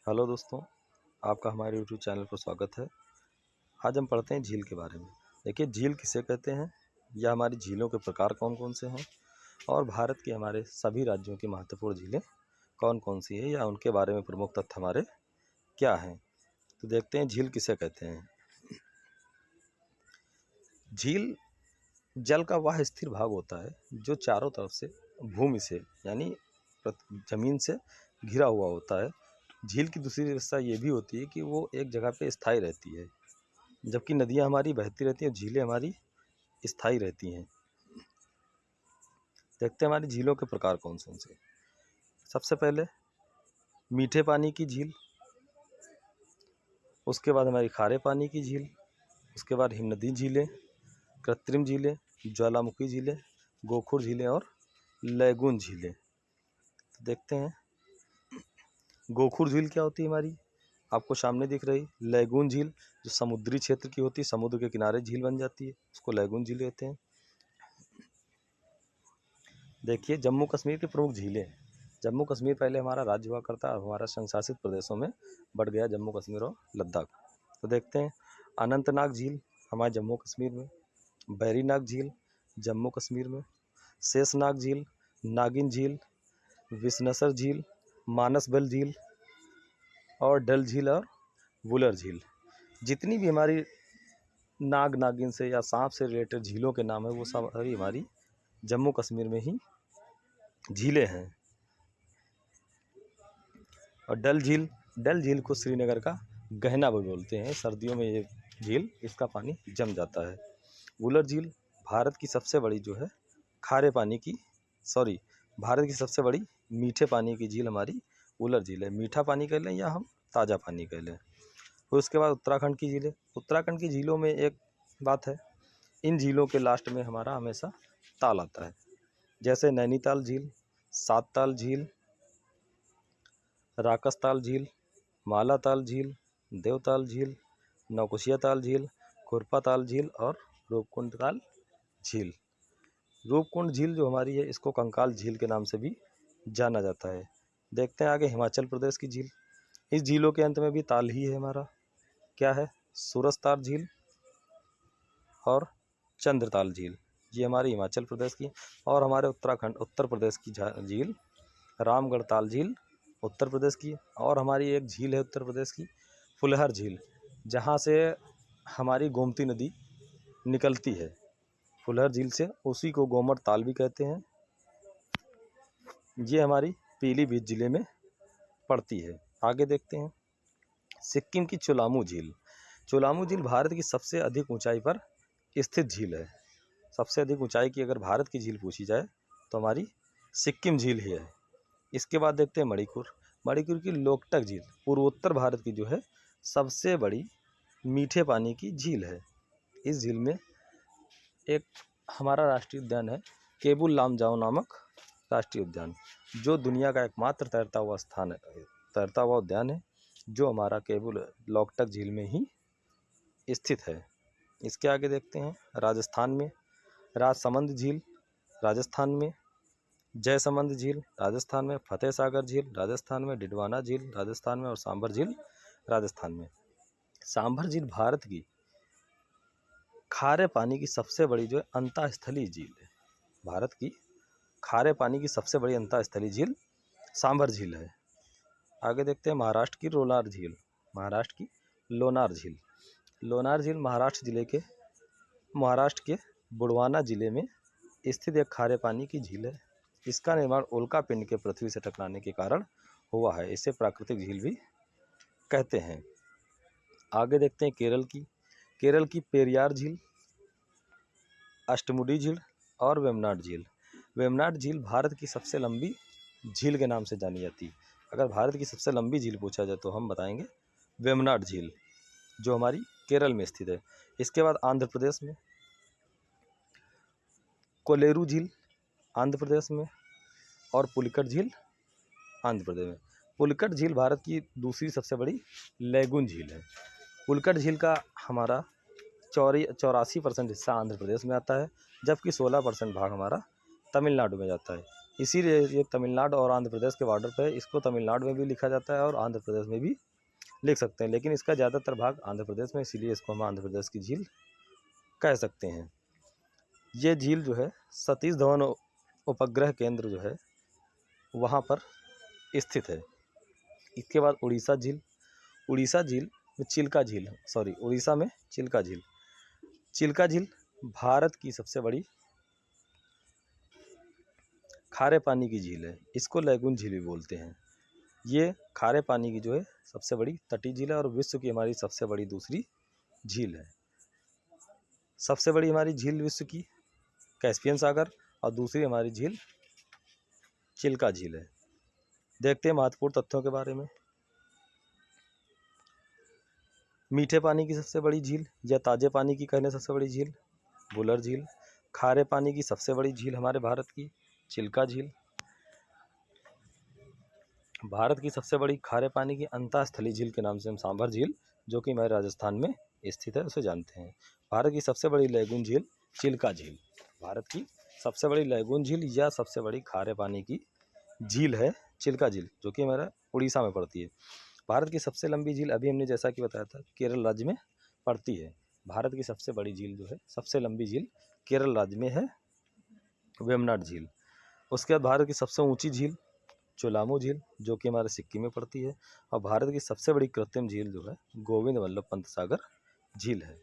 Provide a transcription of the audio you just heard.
Hello दोस्तों, आपका हमारे यूट्यूब चैनल पर स्वागत है। आज हम पढ़ते हैं झील के बारे में। देखिए, झील किसे कहते हैं, या हमारी झीलों के प्रकार कौन कौन से हैं, और भारत के हमारे सभी राज्यों की महत्वपूर्ण झीलें कौन कौन सी है, या उनके बारे में प्रमुख तथ्य हमारे क्या हैं। तो देखते हैं झील किसे कहते हैं। झील जल का वह स्थिर भाग होता है जो चारों तरफ से भूमि से यानी जमीन से घिरा हुआ होता है। झील की दूसरी विशेषता ये भी होती है कि वो एक जगह पे स्थायी रहती है, जबकि नदियाँ हमारी बहती रहती हैं, झीलें हमारी स्थायी रहती हैं। देखते हैं हमारी झीलों के प्रकार कौन कौन से। सबसे पहले मीठे पानी की झील, उसके बाद हमारी खारे पानी की झील, उसके बाद हिमनदी झीलें, कृत्रिम झीलें, ज्वालामुखी झीलें, गोखुर झीलें और लैगून झीलें। तो देखते हैं गोखुर झील क्या होती है हमारी, आपको सामने दिख रही। लैगून झील जो समुद्री क्षेत्र की होती है, समुद्र के किनारे झील बन जाती है, उसको लैगून झील कहते हैं। देखिए जम्मू कश्मीर की प्रमुख झीलें। जम्मू कश्मीर पहले हमारा राज्य हुआ करता है, हमारा संशासित प्रदेशों में बढ़ गया जम्मू कश्मीर और लद्दाख। तो देखते हैं अनंतनाग झील हमारे जम्मू कश्मीर में, बैरीनाग झील जम्मू कश्मीर में, शेषनाग झील, नागिन झील, विसनसर झील, मानसबल झील और डल झील और वुलर झील। जितनी भी हमारी नाग नागिन से या सांप से रिलेटेड झीलों के नाम है, वो सब हमारी जम्मू कश्मीर में ही झीलें हैं। और डल झील को श्रीनगर का गहना भी बोलते हैं। सर्दियों में ये झील, इसका पानी जम जाता है। वुलर झील भारत की सबसे बड़ी जो है भारत की सबसे बड़ी मीठे पानी की झील हमारी वुलर झील है। मीठा पानी कह लें या हम ताज़ा पानी कह लें। फिर उसके बाद उत्तराखंड की झीलें। उत्तराखंड की झीलों में एक बात है, इन झीलों के लास्ट में हमारा हमेशा ताल आता है, जैसे नैनीताल झील, सातताल झील, राकसताल झील, मालाताल झील, देवताल झील, नौकुचिया ताल झील, खुरपा ताल झील और रूपकुंड ताल झील। रूपकुंड झील जो हमारी है, इसको कंकाल झील के नाम से भी जाना जाता है। देखते हैं आगे हिमाचल प्रदेश की झील। इस झीलों के अंत में भी ताल ही है हमारा। क्या है? सूरजताल झील और चंद्रताल झील, ये हमारी हिमाचल प्रदेश की। और हमारे उत्तर प्रदेश की झील रामगढ़ ताल झील उत्तर प्रदेश की। और हमारी एक झील है उत्तर प्रदेश की, फुलहर झील, जहाँ से हमारी गोमती नदी निकलती है। फुलहर झील से, उसी को गोमट ताल भी कहते हैं। ये हमारी पीलीभीत जिले में पड़ती है। आगे देखते हैं सिक्किम की चोलामू झील। चोलामू झील भारत की सबसे अधिक ऊंचाई पर स्थित झील है। सबसे अधिक ऊंचाई की अगर भारत की झील पूछी जाए तो हमारी सिक्किम झील ही है। इसके बाद देखते हैं मणिपुर की लोकटक झील पूर्वोत्तर भारत की जो है सबसे बड़ी मीठे पानी की झील है। इस झील में एक हमारा राष्ट्रीय उद्यान है, केबुल लामजाओ नामक राष्ट्रीय उद्यान, जो दुनिया का एकमात्र तैरता हुआ उद्यान है, जो हमारा केबुल लोकटक झील में ही स्थित है। इसके आगे देखते हैं राजस्थान में राजसमंद झील, राजस्थान में जयसमंद झील, राजस्थान में फतेह सागर झील, राजस्थान में डिडवाना झील, राजस्थान में और सांभर झील राजस्थान में। सांभर झील भारत की खारे पानी की सबसे बड़ी जो है अंतःस्थलीय झील है। भारत की खारे पानी की सबसे बड़ी अंतःस्थलीय झील सांभर झील है। आगे देखते हैं महाराष्ट्र की लोनार झील। लोनार झील महाराष्ट्र के बुड़वाना जिले में स्थित एक खारे पानी की झील है। इसका निर्माण उल्का पिंड के पृथ्वी से टकराने के कारण हुआ है। इसे प्राकृतिक झील भी कहते हैं। आगे देखते हैं केरल की पेरियार झील, अष्टमुडी झील और वेम्बनाड झील। वेम्बनाड झील भारत की सबसे लंबी झील के नाम से जानी जाती है। अगर भारत की सबसे लंबी झील पूछा जाए तो हम बताएंगे वेम्बनाड झील, जो हमारी केरल में स्थित है। इसके बाद आंध्र प्रदेश में कोलेरू झील, आंध्र प्रदेश में, और पुलिकट झील आंध्र प्रदेश में। पुलिकट झील भारत की दूसरी सबसे बड़ी लैगून झील है। पुलिकट झील का हमारा 84% हिस्सा आंध्र प्रदेश में आता है, जबकि 16% भाग हमारा तमिलनाडु में जाता है। इसीलिए ये तमिलनाडु और आंध्र प्रदेश के बॉर्डर पे है। इसको तमिलनाडु में भी लिखा जाता है और आंध्र प्रदेश में भी लिख सकते हैं, लेकिन इसका ज़्यादातर भाग आंध्र प्रदेश में, इसीलिए इसको हम आंध्र प्रदेश की झील कह सकते हैं। ये झील जो है सतीश धवन उपग्रह केंद्र जो है वहाँ पर स्थित है। इसके बाद उड़ीसा झील। उड़ीसा झील में चिल्का झील, उड़ीसा में चिल्का झील। चिल्का झील भारत की सबसे बड़ी खारे पानी की झील है। इसको लैगून झील भी बोलते हैं। ये खारे पानी की जो है सबसे बड़ी तटीय झील है और विश्व की हमारी सबसे बड़ी दूसरी झील है। सबसे बड़ी हमारी झील विश्व की कैस्पियन सागर और दूसरी हमारी झील चिल्का झील है। देखते हैं महत्वपूर्ण तथ्यों के बारे में। मीठे पानी की सबसे बड़ी झील या ताजे पानी की कहने सबसे बड़ी झील बुलर झील। खारे पानी की सबसे बड़ी झील हमारे भारत की चिल्का झील। भारत की सबसे बड़ी खारे पानी की अंतःस्थलीय झील के नाम से हम सांभर झील, जो कि हमारे राजस्थान में स्थित है, उसे जानते हैं। भारत की सबसे बड़ी लैगून झील चिल्का झील। भारत की सबसे बड़ी लैगून झील या सबसे बड़ी खारे पानी की झील है चिल्का झील, जो कि हमारा उड़ीसा में पड़ती है। भारत की सबसे लंबी झील अभी हमने जैसा कि बताया था केरल राज्य में पड़ती है। भारत की सबसे बड़ी झील जो है, सबसे लंबी झील केरल राज्य में है, वेम्बनाड झील। उसके बाद भारत की सबसे ऊंची झील चोलामू झील, जो कि हमारे सिक्किम में पड़ती है। और भारत की सबसे बड़ी कृत्रिम झील जो है गोविंद वल्लभ पंत सागर झील है।